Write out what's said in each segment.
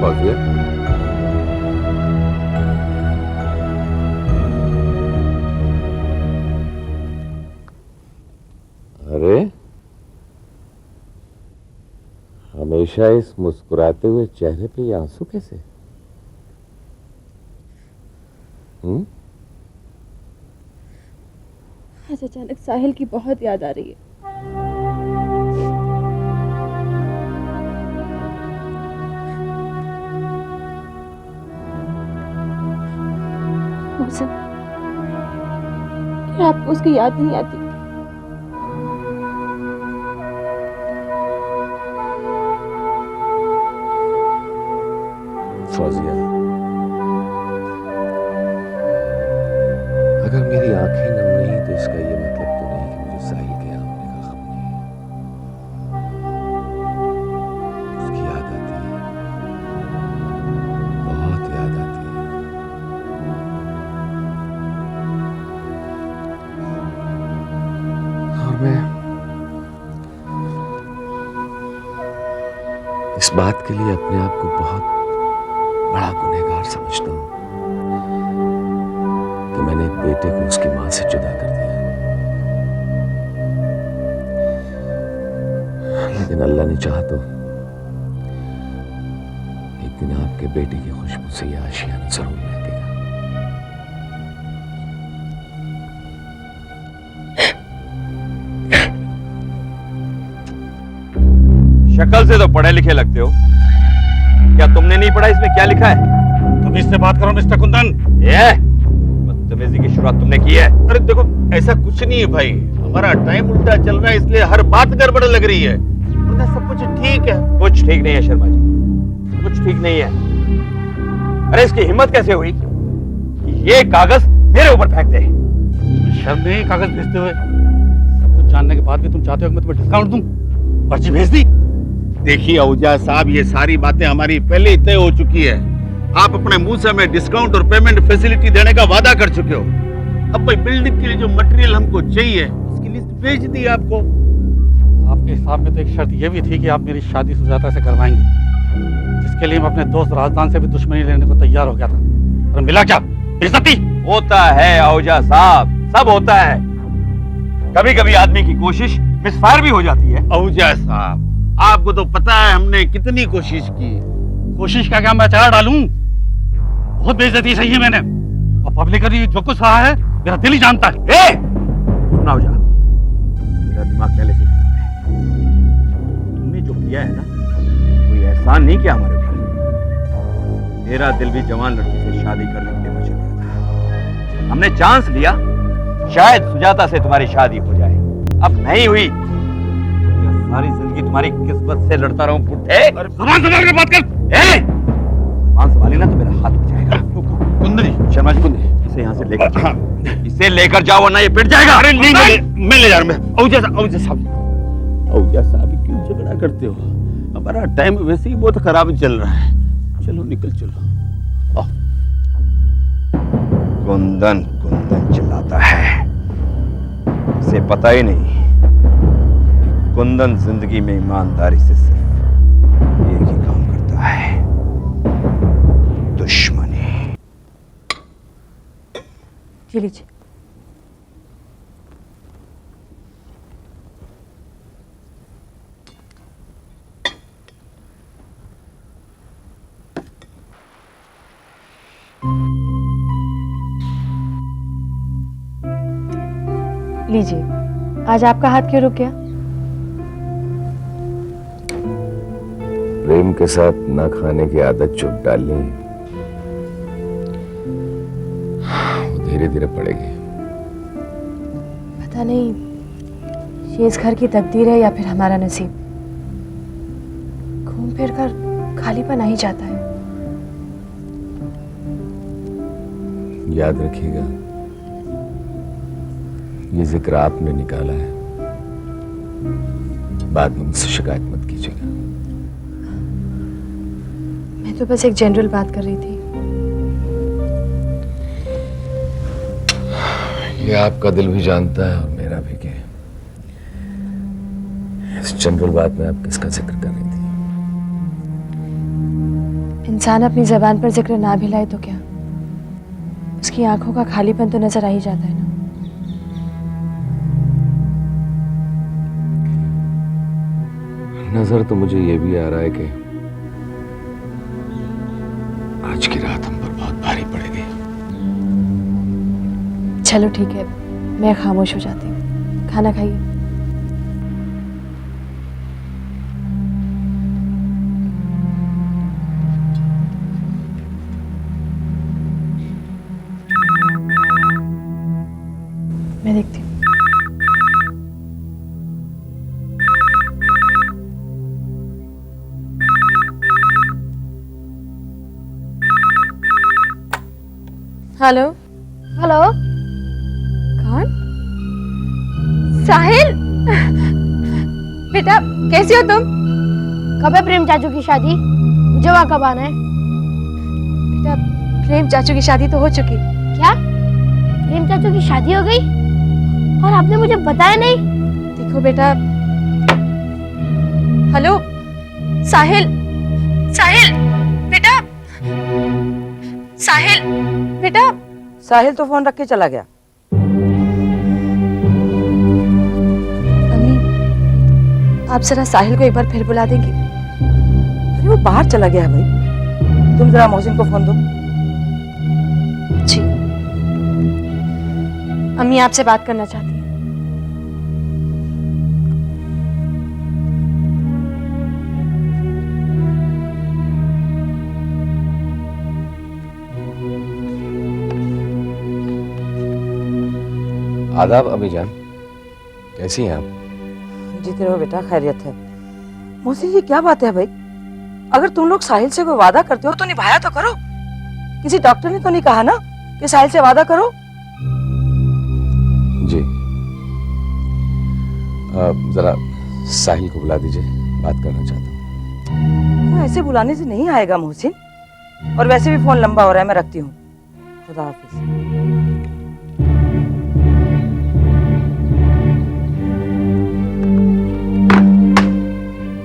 फौजिया, अरे हमेशा इस मुस्कुराते हुए चेहरे पे ये आंसू कैसे? आज अचानक साहिल की बहुत याद आ रही है। मुझे क्या आपको उसकी याद नहीं आती? फौजिया, अगर मेरी आंखें नम नहीं तो इसका ये मतलब तो नहीं कि मुझे साहिल के यहाँ होने का खौफ नहीं है। उसकी याद आती है, बहुत याद आती है। और मैं इस बात के लिए अपने आप को बहुत बड़ा गुनहगार समझता हूं कि मैंने एक बेटे को उसकी मां से जुदा कर दिया। लेकिन अल्लाह ने चाहा तो एक दिन आपके बेटे की खुशबू से यह आशियाना जरूर महकेगा। शक्ल से तो पढ़े लिखे लगते हो, क्या तुमने नहीं पढ़ा इसमें क्या लिखा है? तुम इससे बात करो मिस्टर कुंदन। ये बदतमीजी की शुरुआत तुमने की है। अरे देखो, ऐसा कुछ नहीं है भाई, हमारा टाइम उल्टा चल रहा है इसलिए हर बात गड़बड़ लग रही है, वरना सब कुछ ठीक है। कुछ ठीक नहीं है शर्मा जी, कुछ ठीक नहीं है। अरे इसकी हिम्मत कैसे हुई कि ये कागज मेरे ऊपर फेंक दे? शर्म नहीं कागज भेजते हुए? सब कुछ जानने के बाद भी तुम चाहते हो कि मैं तुम्हें डिस्काउंट दूं? पर्ची भेज दी। देखिए औजा साहब, ये सारी बातें हमारी पहले ही तय हो चुकी है। आप अपने मुंह से हमें डिस्काउंट और पेमेंट फैसिलिटी देने का वादा कर चुके हो। अब भाई बिल्डिंग के लिए जो मटेरियल हमको चाहिए उसकी लिस्ट भेज दी आपको। आपके हिसाब में तो एक शर्त ये भी थी कि आप मेरी शादी सुजाता से करवाएंगे, जिसके लिए मैं अपने दोस्त राजदान से भी दुश्मनी लेने को तैयार हो गया था। और मिला क्या? बेइज्जती। होता है औजा साहब, सब होता है। कभी कभी आदमी की कोशिश मिसफायर भी हो जाती है। औजा साहब, आपको तो पता है हमने कितनी कोशिश की। कोशिश का क्या मैं अचार डालूं? बहुत बेइज्जती सही है मैंने, और पब्लिकली जो कुछ रहा है मेरा दिल ही जानता है। सुना हो जा, मेरा दिमाग पहले से खराब है। तुमने जो किया है ना, कोई एहसान नहीं किया हमारे ऊपर। मेरा दिल भी जवान लड़की से शादी करने के लिए मचल रहा था। हमने चांस लिया, शायद सुजाता से तुम्हारी शादी हो जाए। अब नहीं हुई, सारी जिंदगी तुम्हारी किस्मत से लड़ता रहूं पुट्ठे। जुबान संभाल के बात कर। जुबान संभाली ना तो मेरा हाथ उठ जाएगा। कुंदनी, शर्मा जी कुंदनी, इसे यहाँ से लेकर जाओ। इसे लेकर जाओ वरना ये पिट जाएगा। अरे नहीं, मैं ले जा रहा हूं। औजा साहब, औजा साहब क्यों झगड़ा करते हो? हमारा टाइम वैसे ही बहुत खराब चल रहा है। चलो निकल चलो। कुंदन कुंदन चिल्लाता है, इसे पता ही नहीं कुंदन जिंदगी में ईमानदारी से सिर्फ एक ही काम करता है, दुश्मनी। जी लीजिए। लीजिए, आज आपका हाथ क्यों रुक गया? प्रेम के साथ ना खाने की आदत चुप डालनी वो धीरे धीरे पड़ेगी। पता नहीं ये इस घर की तकदीर है या फिर हमारा नसीब। घूम फिर कर खालीपन आ ही जाता है। याद रखिएगा, ये जिक्र आपने निकाला है, बाद में मुझसे शिकायत मत कीजिएगा। मैं तो बस एक जनरल बात कर रही थी। ये आपका दिल भी जानता है और मेरा भी कि इस जनरल बात में आप किसका जिक्र कर रही थी? इंसान अपनी जबान पर जिक्र ना भी लाए तो क्या, उसकी आंखों का खालीपन तो नजर आ ही जाता है ना। नजर तो मुझे ये भी आ रहा है कि आज की रात हम पर बहुत भारी पड़ेगी। चलो ठीक है, मैं खामोश हो जाती हूँ, खाना खाइए। मैं देखती हूँ। हेलो। हेलो। कौन? साहिल, बेटा कैसी हो तुम? कब है प्रेम चाचू की शादी? मुझे वहाँ कब आना है? बेटा प्रेम चाचू की शादी तो हो चुकी। क्या प्रेम चाचू की शादी हो गई और आपने मुझे बताया नहीं? देखो बेटा। हेलो साहिल, साहिल बेटा, साहिल बेटा। साहिल तो फोन रख के चला गया। अम्मी, आप जरा साहिल को एक बार फिर बुला देंगी? अरे वो बाहर चला गया है भाई, तुम जरा मोहसिन को फोन दो। जी। अम्मी आपसे बात करना चाहती है। आदाब अम्मी जान, कैसी हैं आप? जीते रहो बेटा, खैरियत है। मोहसिन ये क्या बात है भाई? अगर तुम लोग साहिल से कोई वादा करते हो तो निभाया तो करो। किसी डॉक्टर ने तो नहीं कहा ना कि साहिल से वादा करो? जी, जरा साहिल को बुला दीजिए, बात करना चाहता हूँ। वो ऐसे बुलाने से नहीं आएगा मोहसिन, और वैसे भी फोन लंबा हो रहा है, मैं रखती हूँ। खुदा हाफिज।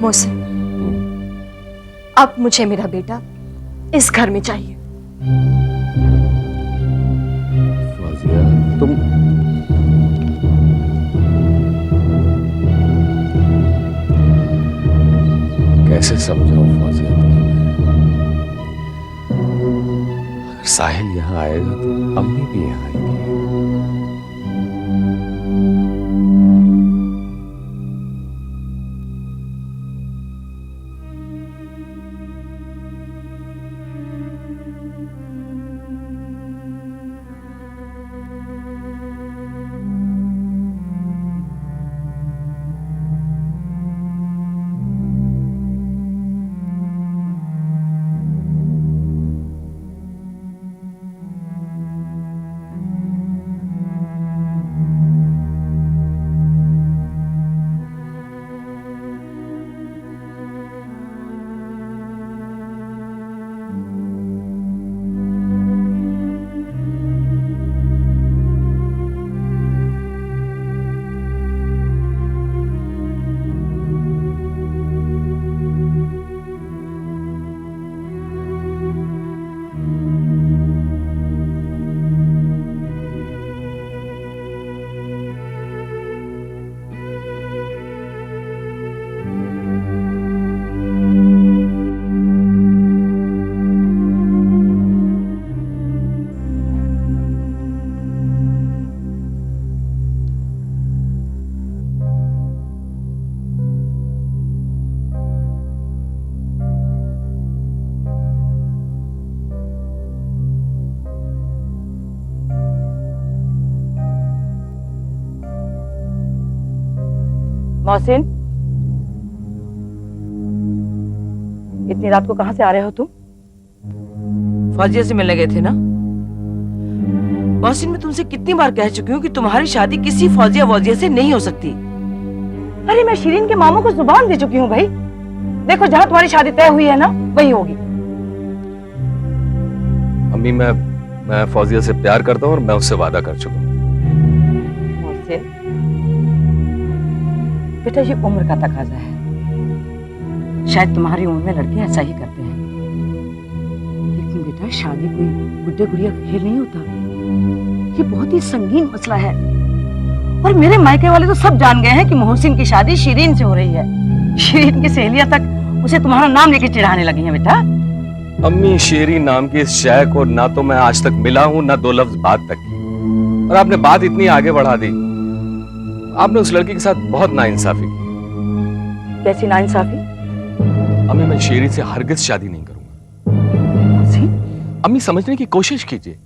मोहसिन, अब मुझे मेरा बेटा इस घर में चाहिए। फौजिया, तुम कैसे समझाओ फौजिया तुम्हें? अगर साहिल यहाँ आएगा तो अम्मी भी यहाँ आएगी। मोहसिन, इतनी रात को कहां से आ रहे हो तुम? फौजिया से मिलने गए थे ना? मोहसिन, मैं तुमसे कितनी बार कह चुकी हूँ कि तुम्हारी शादी किसी फौजिया वौजिया से नहीं हो सकती। अरे मैं शिरीन के मामू को जुबान दे चुकी हूँ भाई। देखो, जहाँ तुम्हारी शादी तय हुई है ना, वही होगी। अम्मी, मैं फौजिया से प्यार करता हूँ और मैं उससे वादा कर चुका हूँ। मोहसिन बेटा, ये उम्र का तकाजा है। शायद तुम्हारी उम्र में लड़के ऐसा ही करते हैं। बेटा, शादी कोई गुड्डे गुड़िया का खेल नहीं होता। ये बहुत ही संगीन मसला है और मेरे मायके वाले तो सब जान गए हैं कि मोहसिन की शादी शिरीन से हो रही है। शिरीन की सहेलियां तक उसे तुम्हारा नाम लेके चिढ़ाने लगी हैं बेटा। अम्मी, शेरी नाम की इस शय को ना तो मैं आज तक मिला हूं, ना 2 लफ्ज बात तक की, और आपने बात इतनी आगे बढ़ा दी। आपने उस लड़की के साथ बहुत नाइंसाफी की। कैसी नाइंसाफी? अम्मी, मैं शेरी से हरगिज शादी नहीं करूंगा। अम्मी, समझने की कोशिश कीजिए।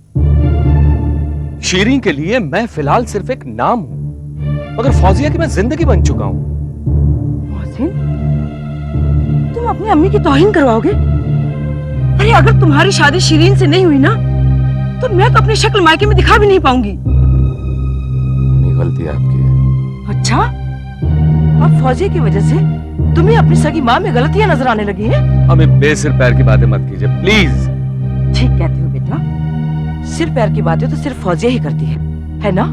शेरी के लिए मैं फिलहाल सिर्फ एक नाम हूं, मगर फौजिया की मैं जिंदगी बन चुका हूं। मोहसिन, तुम अपनी अम्मी की तौहीन करवाओगे? अरे अगर तुम्हारी शादी शिरीन से नहीं हुई ना, तो मैं तो अपनी शक्ल मायके में दिखा भी नहीं पाऊंगी। अम्मी, गलती आपकी है। अच्छा, अब फौजी की वजह से तुम्हें अपनी सगी माँ में गलतियां नजर आने लगी हैं? अम्मी, बेसिर पैर की बातें मत कीजिए प्लीज। ठीक कहते हो बेटा, सिर पैर की बातें तो सिर्फ फौजिया ही करती है ना?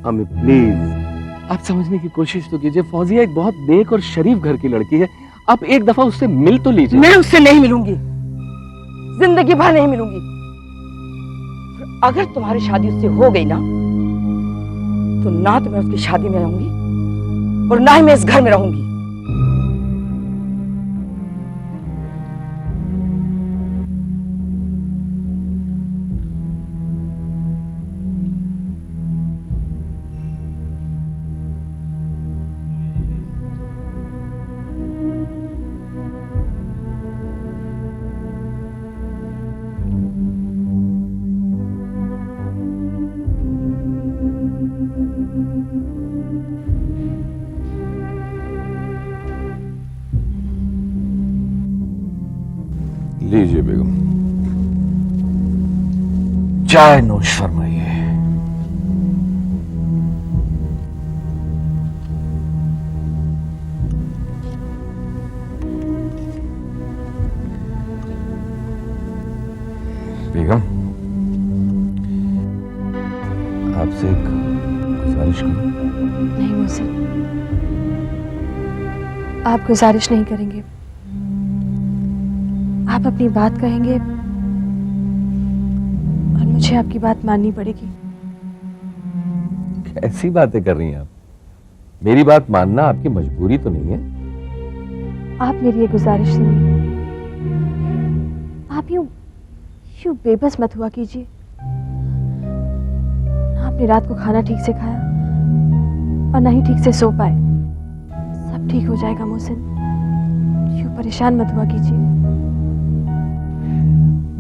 अम्मी प्लीज, आप समझने की कोशिश तो कीजिए। फौजिया एक बहुत नेक और शरीफ घर की लड़की है, आप एक दफा उससे मिल तो लीजिए। मैं उससे नहीं मिलूंगी, जिंदगी भर नहीं मिलूंगी। अगर तुम्हारी शादी उससे हो गई ना, तो ना तो मैं उसकी शादी में रहूंगी और ना ही मैं इस घर में रहूंगी। लीजिए बेगम, चाय नोश फरमाइए। बेगम, आपसे एक गुजारिश करूं? नहीं मोहसिन, आप गुजारिश नहीं करेंगे, आप अपनी बात कहेंगे और मुझे आपकी बात माननी पड़ेगी। कैसी बातें कर रही हैं आप? मेरी बात मानना आपकी मजबूरी तो नहीं है। आप मेरी ये गुजारिश सुनिए, आप यूं बेबस मत हुआ कीजिए। ना आपने रात को खाना ठीक से खाया और ना ही ठीक से सो पाए। सब ठीक हो जाएगा मोहसिन, यूं परेशान मत हुआ कीजिए।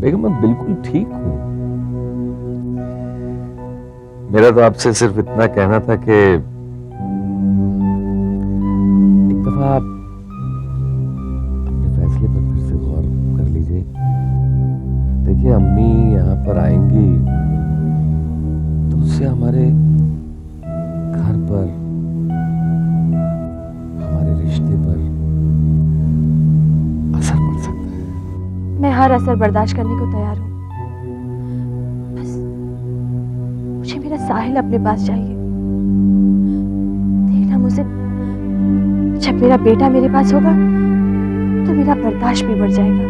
बेगम, मैं बिल्कुल ठीक हूं। मेरा तो आपसे सिर्फ इतना कहना था कि एक दफा आप अपने फैसले पर फिर से गौर कर लीजिए। देखिए, अम्मी यहाँ पर आएंगी तो उससे हमारे घर पर, हमारे रिश्ते पर असर पड़ सकता है। मैं हर असर बर्दाश्त करने को तैयार हूं, बस मुझे मेरा साहिल अपने पास चाहिए। देखना मुझे, जब मेरा बेटा मेरे पास होगा तो मेरा बर्दाश्त भी बढ़ जाएगा।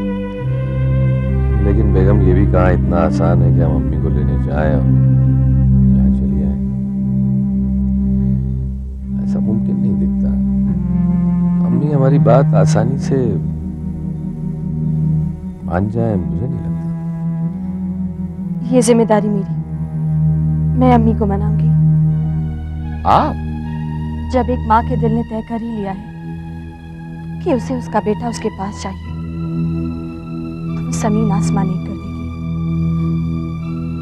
लेकिन बेगम, ये भी कहाँ इतना आसान है कि हम अम्मी को लेने जाएं और यहाँ चली आए। ऐसा मुमकिन नहीं दिखता। अम्मी हमारी बात आसानी से मान जाए, मुझे नहीं लगता। ये जिम्मेदारी मेरी, मैं अम्मी को मनाऊंगी। आप? जब एक माँ के दिल ने तय कर ही लिया है कि उसे उसका बेटा उसके पास चाहिए, तो वो जमीन आसमान एक कर देगी।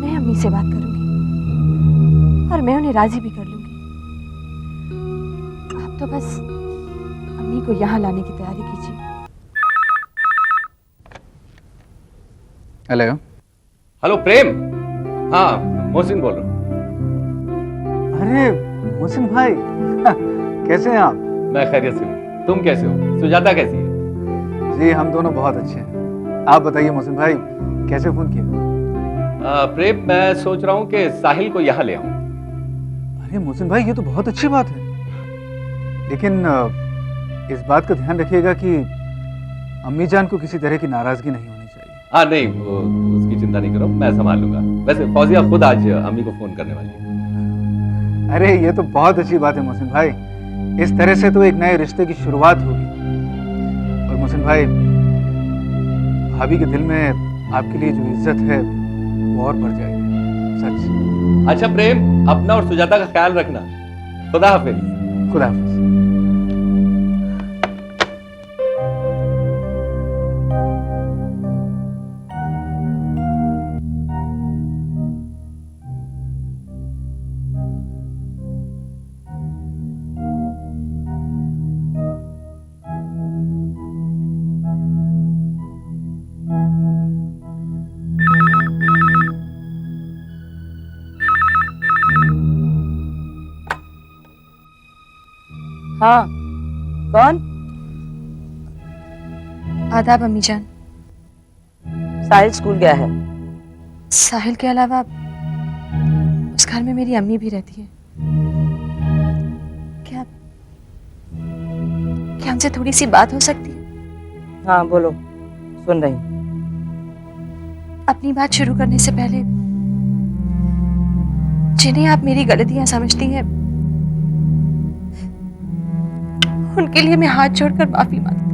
मैं अम्मी से बात करूंगी और मैं उन्हें राजी भी कर लूंगी। आप तो बस अम्मी को यहाँ लाने की तैयारी कीजिए। हेलो। हेलो प्रेम। हाँ, मोहसिन बोल रहा हूँ। अरे मोहसिन भाई, कैसे हैं आप? मैं खैरियत से हूँ, तुम कैसे हो? सुजाता कैसी है? जी हम दोनों बहुत अच्छे हैं। आप बताइए मोहसिन भाई, कैसे फोन किया? प्रेम, मैं सोच रहा हूँ कि साहिल को यहाँ ले आऊँ। अरे मोहसिन भाई, ये तो बहुत अच्छी बात है, लेकिन इस बात का ध्यान रखिएगा कि अम्मी जान को किसी तरह की नाराजगी नहीं होनी चाहिए। हाँ नहीं, वो उसकी चिंता नहीं करो, मैं संभाल लूंगा। वैसे फौजिया खुद आज अम्मी को फोन करने वाली है। अरे ये तो बहुत अच्छी बात है मोहसिन भाई, इस तरह से तो एक नए रिश्ते की शुरुआत होगी। और मोहसिन भाई, भाभी के दिल में आपके लिए जो इज्जत है वो और बढ़ जाएगी, सच। अच्छा प्रेम, अपना और सुजाता का ख्याल रखना। खुदा हाफिज। खुदा हाफिज। हाँ, कौन? आदाब अम्मी जान। साहिल स्कूल गया है। साहिल के अलावा उस घर में मेरी अम्मी भी रहती है। क्या क्या हमसे थोड़ी सी बात हो सकती है? हाँ बोलो, सुन रही हूँ। अपनी बात शुरू करने से पहले जिन्हें आप मेरी गलतियां समझती हैं, उनके लिए मैं हाथ जोड़कर माफी मांगती हूँ।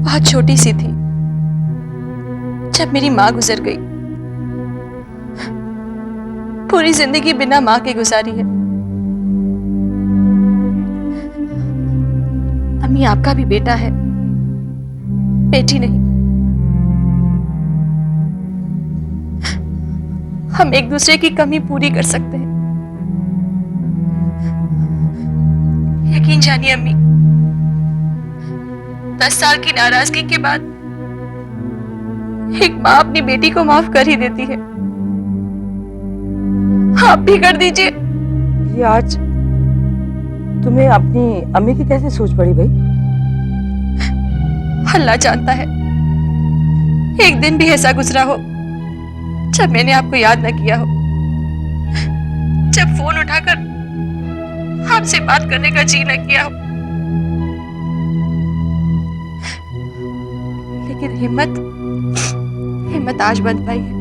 बहुत छोटी सी थी जब मेरी माँ गुजर गई। पूरी जिंदगी बिना माँ के गुजारी है। अम्मी, आपका भी बेटा है, बेटी नहीं। हम एक दूसरे की कमी पूरी कर सकते हैं। यकीन जानिए अम्मी, 10 साल की नाराजगी के बाद एक माँ अपनी बेटी को माफ कर ही देती है। आप भी कर दीजिए। ये आज तुम्हें अपनी अम्मी की कैसे सोच पड़ी भाई? अल्लाह जानता है, एक दिन भी ऐसा गुजरा हो जब मैंने आपको याद न किया हो, जब फोन उठाकर आपसे बात करने का जी न किया हो। लेकिन हिम्मत आज बन पाई है।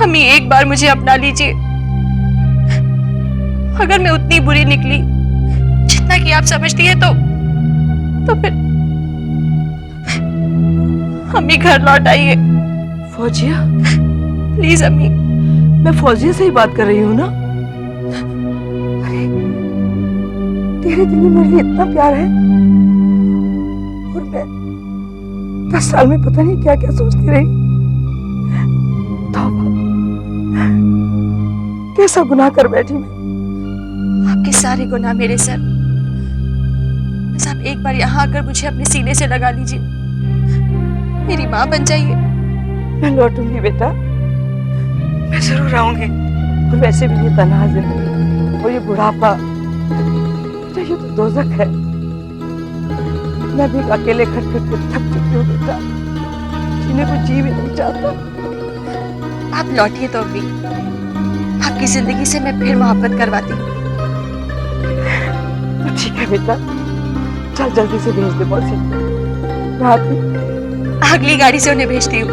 अम्मी, एक बार मुझे अपना लीजिए। अगर मैं उतनी बुरी निकली जितना कि आप समझती है तो फिर अम्मी घर लौट आइए। फौजिया, प्लीज अम्मी। मैं फौजिया से ही बात कर रही हूँ ना? अरे, तेरे दिल में मेरे लिए इतना प्यार है और मैं 10 साल में पता नहीं क्या क्या सोचती रही। तौबा, कैसा गुनाह कर बैठी मैं। आपके सारे गुनाह मेरे सर। बस आप एक बार यहाँ आकर मुझे अपने सीने से लगा लीजिए। मेरी माँ बन जाइए। मैं लौटूंगी बेटा, मैं जरूर आऊंगी। और वैसे भी ये तन्हा जिंदगी और ये बुढ़ापा, बेटा ये तो दोज़ख है। मैं भी अकेले खटखट के थक चुकी हूँ बेटा, जीने को जी भी नहीं चाहता। आप लौटिए तो अम्मी, आपकी जिंदगी से मैं फिर मोहब्बत करवाती हूँ। तो ठीक है बेटा, चल जल्दी से भेज दे मौसी। मैं आती हूँ। अगली गाड़ी से उन्हें भेजती हूँ।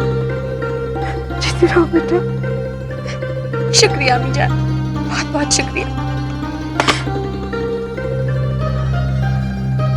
जीती रहो बेटा। शुक्रिया अम्मी जान, बहुत बहुत शुक्रिया।